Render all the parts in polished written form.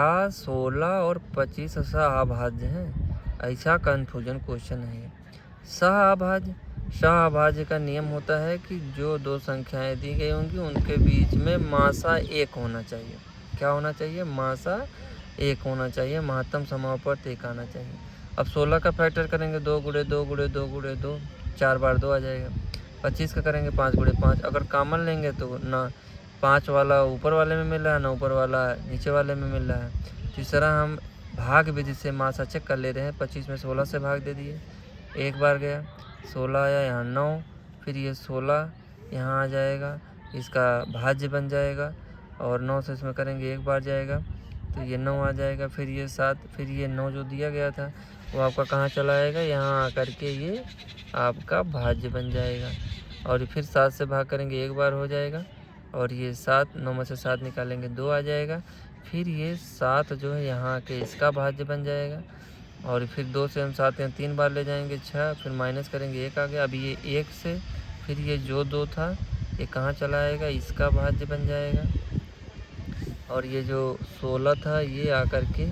क्या 16 और 25 सहअभाज्य हैं? ऐसा कन्फ्यूजन क्वेश्चन है। सहअभाज्य का नियम होता है कि जो दो संख्याएं दी गई होंगी उनके बीच में मासा 1 होना चाहिए। क्या होना चाहिए? मासा 1 होना चाहिए, महत्तम समानुपात 1 आना चाहिए। अब 16 का फैक्टर करेंगे 2 गुणे 2 गुणे 2 गुणे 2, 4 बार 2 आ जाएगा। 25 का करेंगे 5 गुणे 5। अगर कॉमन लेंगे तो ना 5 वाला ऊपर वाले में मिल रहा है, ना ऊपर वाला नीचे वाले में मिल रहा है। तीसरा हम भाग विधि से मासा चेक कर ले रहे हैं। 25 में 16 से भाग दे दिए, एक बार गया, 16 आया, यहाँ 9, फिर ये 16 यहाँ आ जाएगा, इसका भाज्य बन जाएगा और 9 से इसमें करेंगे एक बार जाएगा तो ये 9 आ जाएगा। फिर ये 7, फिर ये 9 जो दिया गया था वो आपका कहाँ चला आएगा? यहाँ आकर के ये आपका भाज्य बन जाएगा। और फिर 7 से भाग करेंगे एक बार हो जाएगा और ये 7, 9 में से 7 निकालेंगे 2 आ जाएगा। फिर ये 7 जो है यहाँ के इसका भाज्य बन जाएगा और फिर 2 से हम 7 यहाँ 3 बार ले जाएंगे 6, फिर माइनस करेंगे 1 आ गया। अभी ये 1 से फिर ये जो 2 था ये कहाँ चला आएगा? इसका भाज्य बन जाएगा। और ये जो 16 था ये आकर के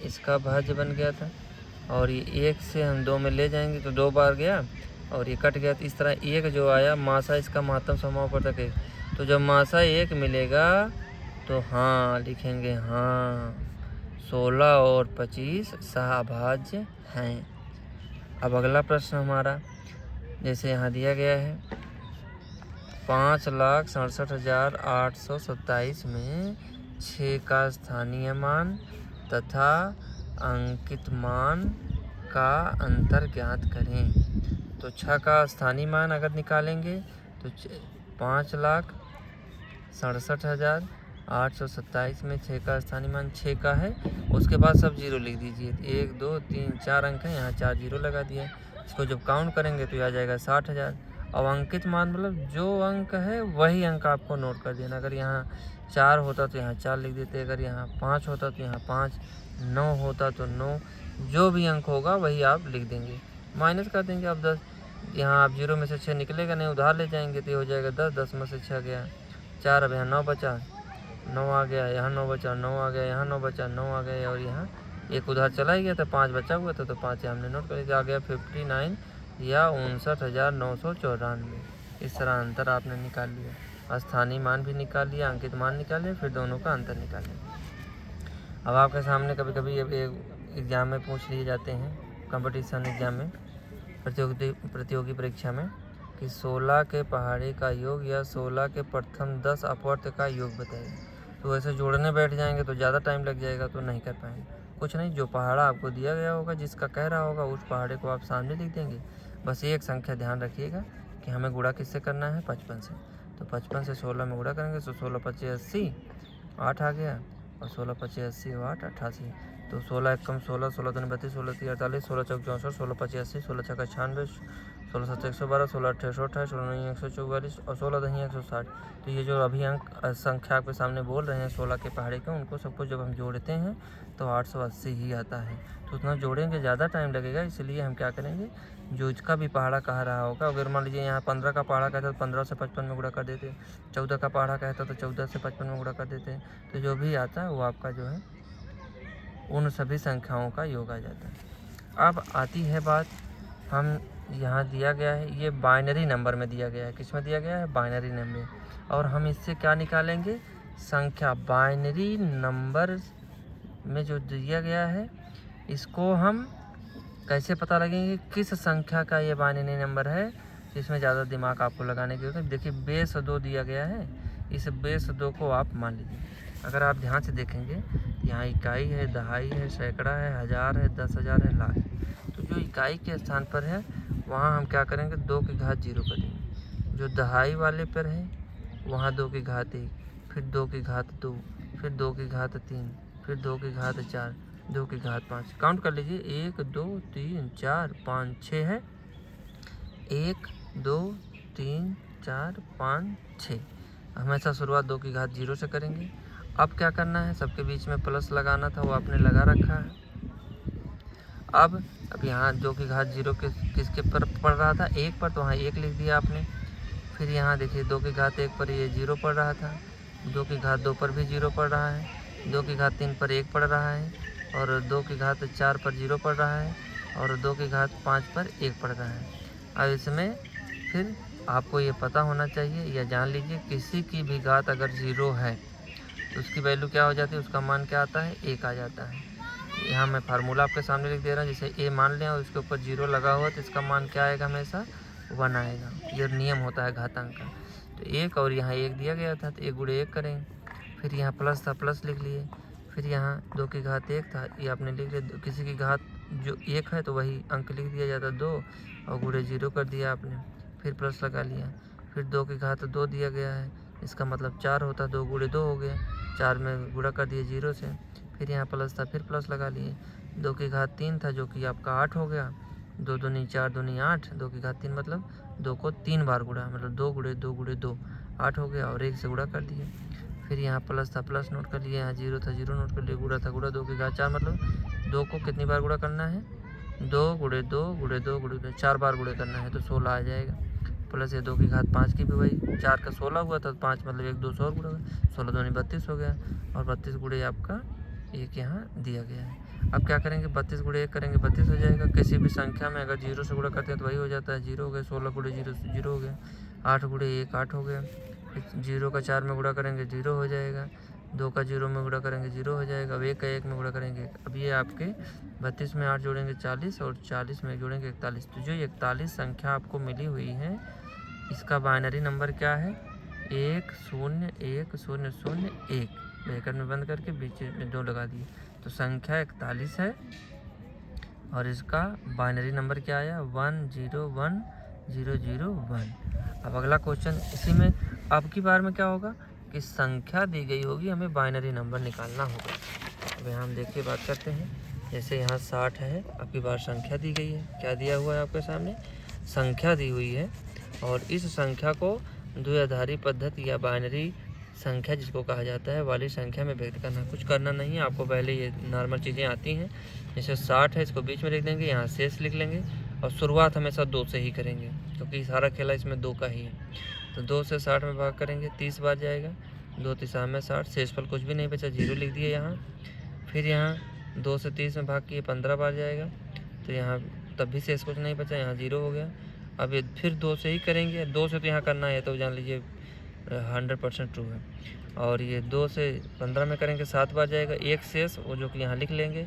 इसका भाज्य बन गया था और ये 1 से हम 2 में ले जाएंगे तो 2 बार गया और ये कट गया। तो इस तरह 1 जो आया मासा इसका महत्तम समानुपात 1। तो जब मासा 1 मिलेगा तो हाँ लिखेंगे, हाँ 16 और 25 सहअभाज्य हैं। अब अगला प्रश्न हमारा जैसे यहाँ दिया गया है 5,67,827 में 6 का स्थानीय मान तथा अंकित मान का अंतर ज्ञात करें। तो 6 का स्थानीय मान अगर निकालेंगे तो 5,67,827 में 6 का स्थानीय मान 6 का है, उसके बाद सब जीरो लिख दीजिए। 1 2 3 4 अंक है, यहाँ 4 जीरो लगा दिया। इसको जब काउंट करेंगे तो आ जाएगा 60,000। अब अंकित मान मतलब जो अंक है वही अंक आपको नोट कर देना। अगर यहाँ 4 होता तो यहाँ 4 लिख देते, अगर यहाँ 5 होता तो यहाँ 5, 9 होता तो 9, जो भी अंक होगा वही आप लिख देंगे। माइनस कर देंगे अब 10, यहाँ आप 0 में से 6 निकलेगा नहीं, उधार ले जाएंगे तो ये हो जाएगा 10, 10 में से 6 गया 4, अब यहाँ 9 बचा, 9 आ गया, यहाँ 9 बचा, 9 आ गया, यहाँ 9 बचा, 9 आ गया और यहाँ एक उधार चला ही गया था, 5 बचा हुआ था तो 5 हमने नोट कर दिया। आ गया 59 या 59,994। इस तरह अंतर आपने निकाल लिया, स्थानीय मान भी निकाल लिया, अंकित मान निकाल लिया, फिर दोनों का अंतर निकाल लिया। अब आपके सामने कभी कभी एग्ज़ाम में पूछ लिए जाते हैं, कंपटीशन एग्ज़ाम में, प्रतियोगी परीक्षा में, कि 16 के पहाड़े का योग या 16 के प्रथम 10 अपवर्त का योग बताइए। तो ऐसे जोड़ने बैठ जाएंगे तो ज़्यादा टाइम लग जाएगा, तो नहीं कर पाएंगे। कुछ नहीं, जो पहाड़ा आपको दिया गया होगा, जिसका कह रहा होगा, उस पहाड़े को आप सामने लिख देंगे। बस एक संख्या ध्यान रखिएगा कि हमें गुणा किससे करना है? 55 से। तो 55 से 16 में गुणा करेंगे तो 16 25 80, 8 आ गया और 16 25 80 और 8 88। तो 16 1 कम 16, 16 2 32, 16 3 48, 16 4 64, 16 25 80, 16 6 96, 16 7 112, 16 8 128, 16 9 144 और 16 10 160। तो ये जो अभी अंक संख्या आपके सामने बोल रहे हैं 16 के पहाड़े के, उनको सबको जब हम जोड़ते हैं तो 880 ही आता है। तो उतना जोड़ेंगे ज़्यादा टाइम लगेगा, इसलिए हम क्या करेंगे, जो इसका भी पहाड़ा कह रहा होगा, अगर मान लीजिए यहाँ 15 का पहाड़ा कहता तो 15 से 55 में गुणा कर देते, 14 का पहाड़ा कहता तो 14 से 55 में गुणा कर देते। तो जो भी आता है वो आपका जो है उन सभी संख्याओं का योग आ जाता है। अब आती है बात, हम यहाँ दिया गया है, ये बाइनरी नंबर में दिया गया है। किस में दिया गया है? Binary number. और हम इससे क्या निकालेंगे? संख्या। बाइनरी नंबर में जो दिया गया है इसको हम कैसे पता लगेंगे किस संख्या का ये बाइनरी नंबर है? इसमें ज़्यादा दिमाग आपको लगाने की जरूरत है। देखिए बेस 2 दिया गया है, इस बेस 2 को आप मान लीजिए। अगर आप ध्यान से देखेंगे यहाँ इकाई है, दहाई है, सैकड़ा है, हज़ार है, 10,000 है, लाख। तो जो इकाई के स्थान पर है वहाँ हम क्या करेंगे? 2 की घात 0 करेंगे। जो दहाई वाले पर है वहाँ 2 की घात 1, फिर 2 की घात 2, फिर 2 की घात 3, फिर 2 की घात 4, 2 की घात 5। काउंट कर लीजिए, 1 2 3 4 5 6 है, 1 2 3 4 5 6। हमेशा शुरुआत 2 की घात 0 से करेंगे। अब क्या करना है? सबके बीच में प्लस लगाना था, वो आपने लगा रखा है। अब यहाँ 2 की घात 0 किसके पर पड़ रहा था? 1 पर, तो वहाँ 1 लिख दिया आपने। फिर यहाँ देखिए 2 की घात 1 पर ये 0 पड़ रहा था, 2 की घात 2 पर भी 0 पड़ रहा है, 2 की घात 3 पर 1 पड़ रहा है, और 2 की घात 4 पर 0 पड़ रहा है, और 2 की घात 5 पर 1 पड़ रहा है। अब इसमें फिर आपको ये पता होना चाहिए या जान लीजिए, किसी की भी घात अगर 0 है तो उसकी वैल्यू क्या हो जाती है, उसका मान क्या आता है, 1 आ जाता है। यहाँ मैं फार्मूला आपके सामने लिख दे रहा हूँ। जैसे ए मान लें और उसके ऊपर 0 लगा हुआ तो इसका मान क्या आएगा, हमेशा 1 आएगा। ये नियम होता है घातांक का। तो 1 और यहाँ 1 दिया गया था तो 1 गुणे 1 करेंगे। फिर यहाँ प्लस था, प्लस लिख लिए। फिर यहाँ 2 की घात 1 था, ये आपने लिख लिया। किसी की घात जो 1 है तो वही अंक लिख दिया जाता 2, और गुणे 0 कर दिया आपने। फिर प्लस लगा लिया। फिर 2 की घात 2 दिया गया है, इसका मतलब 4 होता, 2 गुणे 2 हो गया, 4 में गुणा कर दिए 0 से। फिर यहाँ प्लस था, फिर प्लस लगा लिए। 2 की घात 3 था जो कि आपका 8 हो गया। 2 दूनी 4 दूनी 8, 2 की घात 3 मतलब 2 को 3 बार गुणा, मतलब 2 गुणे 2 गुणे 2 8 हो गया, और 1 से गुणा कर दिए। फिर यहाँ प्लस था, प्लस नोट कर लिए। यहाँ 0 था, 0 नोट कर लिए। गुणा था, गुणा 2 की घात 4 मतलब 2 को कितनी बार गुणा करना है, 2 गुणे 2 गुणे 2 गुणे 4 बार गुणे करना है, तो 16 आ जाएगा। प्लस ये 2 की घात 5 की भी वही, 4 का 16 हुआ था, 5 मतलब 1 2 और गुणा हुआ, 16 दूनी 32 हो गया, और 32 गुणे आपका 1 यहाँ दिया गया है। अब क्या करेंगे, 32 गुणे 1 करेंगे, 32 हो जाएगा। किसी भी संख्या में अगर 0 से गुणा करते हैं तो वही हो जाता है, 0 हो गया। 16 गुणे 0 0 हो गया। 8 गुणे 1 8 हो गया। फिर 0 का 4 में गुणा करेंगे 0 हो जाएगा। 2 का 0 में गुणा करेंगे 0 हो जाएगा। अब 1 का 1 में गुणा करेंगे, अब ये आपके 32 में 8 जोड़ेंगे 40, और 40 में जोड़ेंगे 41। तो जो 41 संख्या आपको मिली हुई है, इसका बाइनरी नंबर क्या है, 1 0 1 0 0 1। ब्रैकेट में बंद करके बीच में 2 लगा दिए, तो संख्या 41 है, और इसका बाइनरी नंबर क्या आया, 1 0 1 0 0 1। अब अगला क्वेश्चन इसी में, अब की बार में क्या होगा कि संख्या दी गई होगी, हमें बाइनरी नंबर निकालना होगा। अब यहाँ हम देखिए बात करते हैं। जैसे यहाँ 60 है, अब की बार संख्या दी गई है, क्या दिया हुआ है आपके सामने, संख्या दी हुई है, और इस संख्या को द्विआधारी पद्धति या बाइनरी संख्या जिसको कहा जाता है वाली संख्या में व्यक्त करना। कुछ करना नहीं है आपको, पहले ये नॉर्मल चीज़ें आती हैं। जैसे 60 है, इसको बीच में लिख देंगे, यहाँ शेष लिख लेंगे, और शुरुआत हमेशा 2 से ही करेंगे क्योंकि सारा खेला इसमें 2 का ही है। तो 2 से 60 में भाग करेंगे, 30 बार जाएगा। 2 3 में 60, शेषफल कुछ भी नहीं बचा, 0 लिख दिए यहाँ। फिर यहाँ 2 से 30 में भाग किए, 15 बार जाएगा, तो यहाँ तब भी शेष कुछ नहीं बचा, यहाँ 0 हो गया। अब ये फिर 2 से ही करेंगे, 2 से तो यहाँ करना है तो जान लीजिए 100% ट्रू है। और ये 2 से 15 में करेंगे, 7 बार जाएगा, एक शेष वो जो कि यहाँ लिख लेंगे।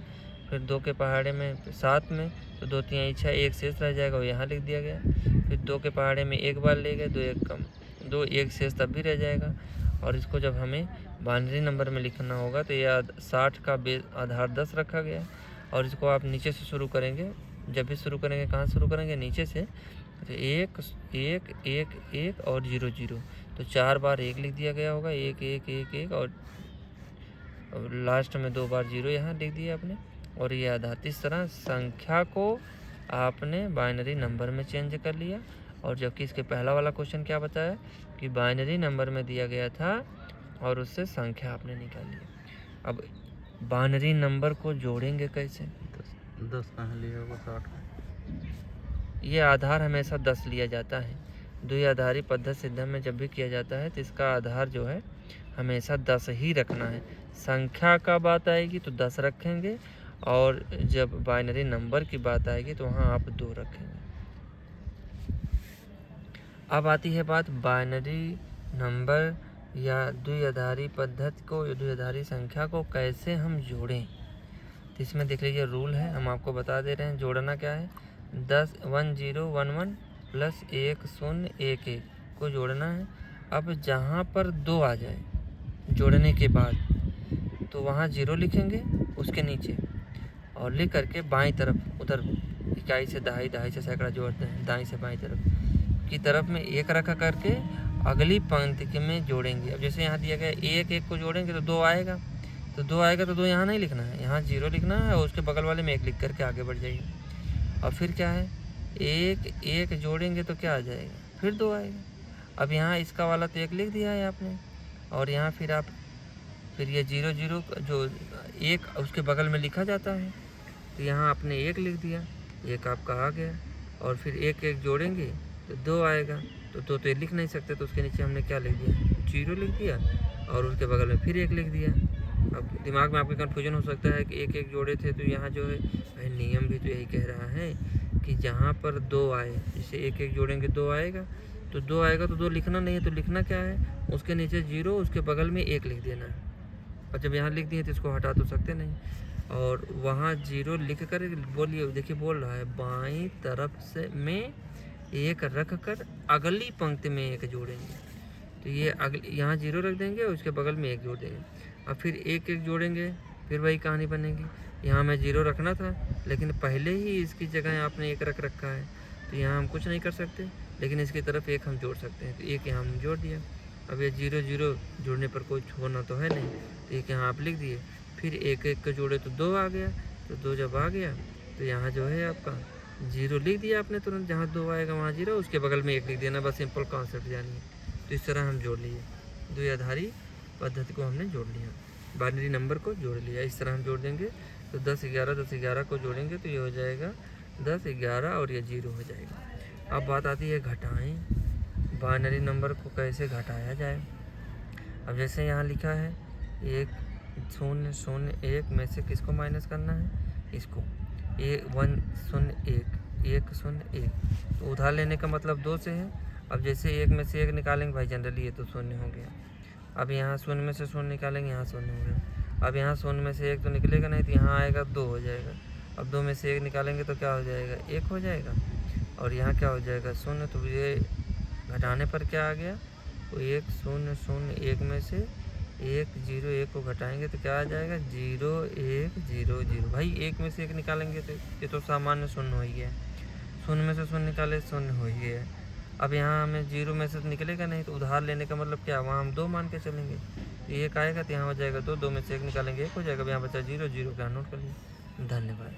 फिर 2 के पहाड़े में 7 में तो 2 3 6 एक शेष रह जाएगा, वो यहाँ लिख दिया गया। फिर 2 के पहाड़े में 1 बार ले गए, 2 1 कम 2 एक शेष तब भी रह जाएगा। और इसको जब हमें बाइनरी नंबर में लिखना होगा तो यह 60 का आधार 10 रखा गया है, और इसको आप नीचे से शुरू करेंगे। जब भी शुरू करेंगे, कहाँ शुरू करेंगे, नीचे से। तो 1 1 1 1 और 0 0, तो 4 बार 1 लिख दिया गया होगा, 1 1 1 1, और लास्ट में 2 बार 0 यहाँ लिख दिया आपने, और ये आधार। इस तरह संख्या को आपने बाइनरी नंबर में चेंज कर लिया। और जबकि इसके पहला वाला क्वेश्चन क्या बताया कि बाइनरी नंबर में दिया गया था और उससे संख्या आपने निकाल लिया। अब बाइनरी नंबर को जोड़ेंगे कैसे, 10 कहाँ लिया होगा 60 में, ये आधार हमेशा 10 लिया जाता है। द्विआधारी पद्धति सिद्धांत में जब भी किया जाता है तो इसका आधार जो है हमेशा 10 ही रखना है। संख्या का बात आएगी तो 10 रखेंगे, और जब बाइनरी नंबर की बात आएगी तो वहाँ आप 2 रखेंगे। अब आती है बात बाइनरी नंबर या द्विआधारी पद्धति को, द्विआधारी संख्या को कैसे हम जोड़ें। तो इसमें देख लीजिए रूल है, हम आपको बता दे रहे हैं। जोड़ना क्या है, 10 1 0 1 1 प्लस 1 0 1 1 को जोड़ना है। अब जहाँ पर 2 आ जाए जोड़ने के बाद तो वहाँ 0 लिखेंगे उसके नीचे, और लिख करके बाईं तरफ, उधर इकाई से दहाई, दहाई से सैकड़ा जोड़ते हैं, दाईं से बाईं तरफ की तरफ में 1 रखा करके अगली पंक्ति में जोड़ेंगे। अब जैसे यहाँ दिया गया 1 1 को जोड़ेंगे तो 2 आएगा, तो 2 आएगा तो 2 यहाँ नहीं लिखना है, यहाँ 0 लिखना है, और उसके बगल वाले में 1 लिख करके आगे बढ़ जाइए। और फिर क्या है, 1 1 जोड़ेंगे तो क्या आ जाएगा, फिर 2 आएगा। अब यहाँ इसका वाला तो 1 लिख दिया है आपने, और यहाँ फिर आप ये 0 0 जो 1 उसके बगल में लिखा जाता है, तो यहाँ आपने 1 लिख दिया, 1 आपका आ गया। और फिर 1 1 जोड़ेंगे तो 2 आएगा, तो 2 तो लिख नहीं सकते, तो उसके नीचे हमने क्या लिख दिया, 0 लिख दिया, और उसके बगल में फिर 1 लिख दिया, अब दिमाग में आपके कन्फ्यूजन हो सकता है कि एक एक जोड़े थे तो यहाँ जो है भाई नियम भी तो यही कह रहा है कि जहाँ पर 2 आए, जैसे एक एक जोड़ेंगे 2 आएगा, तो 2 आएगा तो 2 लिखना नहीं है, तो लिखना क्या है, उसके नीचे 0, उसके बगल में 1 लिख देना है। और जब यहाँ लिख दिए तो इसको हटा तो सकते नहीं, और वहाँ 0 लिख कर बोलिए, देखिए बोल रहा है बाईं तरफ से में 1 रख कर अगली पंक्ति में 1 जोड़ेंगे। तो ये अगली यहाँ 0 रख देंगे और उसके बगल में 1 जोड़ देंगे। अब फिर एक एक जोड़ेंगे, फिर वही कहानी बनेगी। यहाँ मैं 0 रखना था, लेकिन पहले ही इसकी जगह आपने 1 रख रखा है, तो यहाँ हम कुछ नहीं कर सकते, लेकिन इसकी तरफ 1 हम जोड़ सकते हैं। तो 1 यहाँ हम जोड़ दिया। अब ये 0 0 जोड़ने पर कुछ होना तो है नहीं, तो 1 यहाँ आप लिख दिए। फिर 1 1 को जोड़े तो 2 आ गया, तो 2 जब आ गया तो यहाँ जो है आपका 0 लिख दिया आपने तुरंत, जहाँ 2 आएगा वहाँ 0, उसके बगल में 1 लिख देना, बस सिंपल कॉन्सेप्ट जानिए। तो इस तरह हम जोड़ लिए, द्विआधारी पद्धति को हमने जोड़ लिया, बाइनरी नंबर को जोड़ लिया। इस तरह हम जोड़ देंगे तो 10 11 10 11 को जोड़ेंगे तो ये हो जाएगा 10 11 और ये 0 हो जाएगा। अब बात आती है घटाएं, बाइनरी नंबर को कैसे घटाया जाए। अब जैसे यहाँ लिखा है 1 0 0 1 में से किसको माइनस करना है, इसको 1 0 1 1 0 1, तो उधार लेने का मतलब 2 से है। अब जैसे 1 में से 1 निकालेंगे भाई, जनरली ये तो 0 हो गया। अब यहाँ 0 में से 0 निकालेंगे, यहाँ 0 हो गया। अब यहाँ 0 में से 1 तो निकलेगा नहीं, तो यहाँ आएगा 2 हो जाएगा। अब 2 में से 1 निकालेंगे तो क्या हो जाएगा, 1 हो जाएगा। और यहाँ क्या हो जाएगा 0, तो ये घटाने पर क्या आ गया, तो 1 0 0 1 में से 1 0 1 को घटाएंगे तो क्या आ जाएगा 0 1 0 0। भाई 1 में से 1 निकालेंगे तो ये तो सामान्य 0 हो ही गया, 0 में से 0 निकाले 0 हो ही गया। अब यहाँ हमें 0 में से तो निकलेगा नहीं, तो उधार लेने का मतलब क्या, वहाँ हम 2 मान के चलेंगे, तो 1 आएगा तो यहाँ हो जाएगा 2, 2 में से 1 निकालेंगे 1 हो जाएगा। अब यहाँ बचा 0 0 का नोट कर लिया। धन्यवाद।